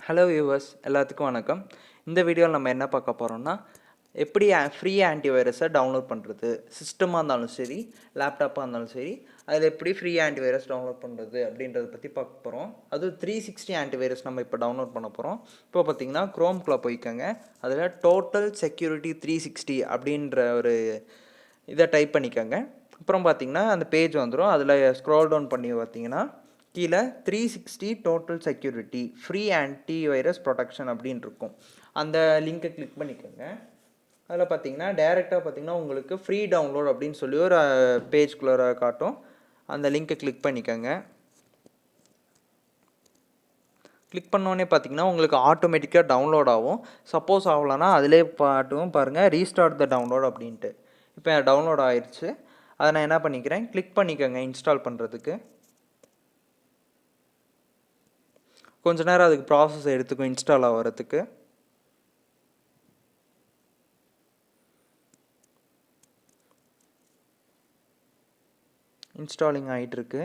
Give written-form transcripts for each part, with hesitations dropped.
Hello viewers, எல்லாத்துக்கும் வணக்கம். இந்த வீடியோவில் நம்ம என்ன பார்க்க போகிறோம்னா, எப்படி ஃப்ரீ ஆன்டிவைரஸை டவுன்லோட் பண்ணுறது, சிஸ்டமாக இருந்தாலும் சரி, லேப்டாப்பாக இருந்தாலும் சரி, அதில் எப்படி ஃப்ரீ ஆன்டிவைரஸ் டவுன்லோட் பண்ணுறது அப்படின்றத பற்றி பார்க்க போகிறோம். அது 360 ஆன்டிவைரஸ் நம்ம இப்போ டவுன்லோட் பண்ண போகிறோம். இப்போ பார்த்தீங்கன்னா குரோம்குள்ளே போய்க்கோங்க. அதில் டோட்டல் செக்யூரிட்டி 360 அப்படின்ற ஒரு இதை டைப் பண்ணிக்கோங்க. அப்புறம் பார்த்தீங்கன்னா அந்த பேஜ் வந்துடும். அதில் ஸ்க்ரோல் டவுன் பண்ணி பார்த்தீங்கன்னா கீழே 360 total security free antivirus protection அப்படின்னு இருக்கும். அந்த லிங்கை கிளிக் பண்ணிக்கோங்க. அதில் பார்த்தீங்கன்னா டேரெக்டாக பார்த்தீங்கன்னா உங்களுக்கு ஃப்ரீ டவுன்லோட் அப்படின்னு சொல்லி ஒரு பேஜ்குள்ளே காட்டும். அந்த லிங்கை கிளிக் பண்ணிக்கோங்க. கிளிக் பண்ணோன்னே பார்த்தீங்கன்னா உங்களுக்கு ஆட்டோமேட்டிக்காக டவுன்லோட் ஆகும். சப்போஸ் ஆகலைன்னா அதிலே பாட்டும் பாருங்கள், ரீஸ்டார்ட் த டவுன்லோட் அப்படின்ட்டு. இப்போ டவுன்லோட் ஆயிடுச்சு. அதை நான் என்ன பண்ணிக்கிறேன், கிளிக் பண்ணிக்கோங்க இன்ஸ்டால் பண்ணுறதுக்கு. கொஞ்ச நேரம் அதுக்கு ப்ராசஸ் எடுத்துக்கும் இன்ஸ்டால் ஆகிறதுக்கு. இன்ஸ்டாலிங் ஆகிட்டுருக்கு.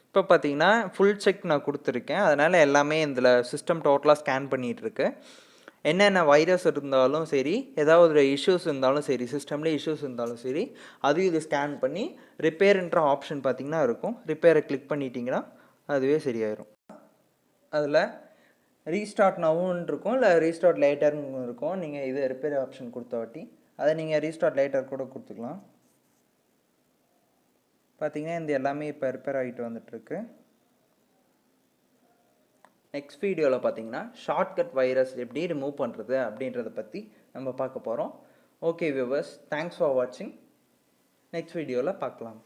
இப்போ பார்த்தீங்கன்னா ஃபுல் செக் நான் கொடுத்துருக்கேன். அதனால் எல்லாமே இதில் சிஸ்டம் டோட்டலாக ஸ்கேன் பண்ணிகிட்ருக்கு. என்னென்ன வைரஸ் இருந்தாலும் சரி, ஏதாவது ஒரு இஷ்யூஸ் இருந்தாலும் சரி, சிஸ்டம்லேயே இஷ்யூஸ் இருந்தாலும் சரி, அதையும் இது ஸ்கேன் பண்ணி ரிப்பேர்ன்ற ஆப்ஷன் பார்த்திங்கன்னா இருக்கும். ரிப்பேரை கிளிக் பண்ணிட்டீங்கன்னா அதுவே சரியாயிடும். அதில் ரீஸ்டார்ட் நவுன்னு இருக்கும், இல்லை ரீஸ்டார்ட் லேட்டர்னு இருக்கும். நீங்கள் இது ரிப்பேர் ஆப்ஷன் கொடுத்த வாட்டி அதை நீங்கள் ரீஸ்டார்ட் லேட்டர் கூட கொடுத்துக்கலாம். பார்த்தீங்கன்னா இந்த எல்லாமே இப்போ ரிப்பேர் ஆகிட்டு வந்துட்டுருக்கு. நெக்ஸ்ட் வீடியோவில் பார்த்தீங்கன்னா ஷார்ட்கட் வைரஸ் எப்படி ரிமூவ் பண்ணுறது அப்படின்றத பற்றி நம்ம பார்க்க போகிறோம். ஓகே வியூவர்ஸ், தேங்க்ஸ் ஃபார் வாட்சிங். நெக்ஸ்ட் வீடியோவில் பார்க்கலாம்.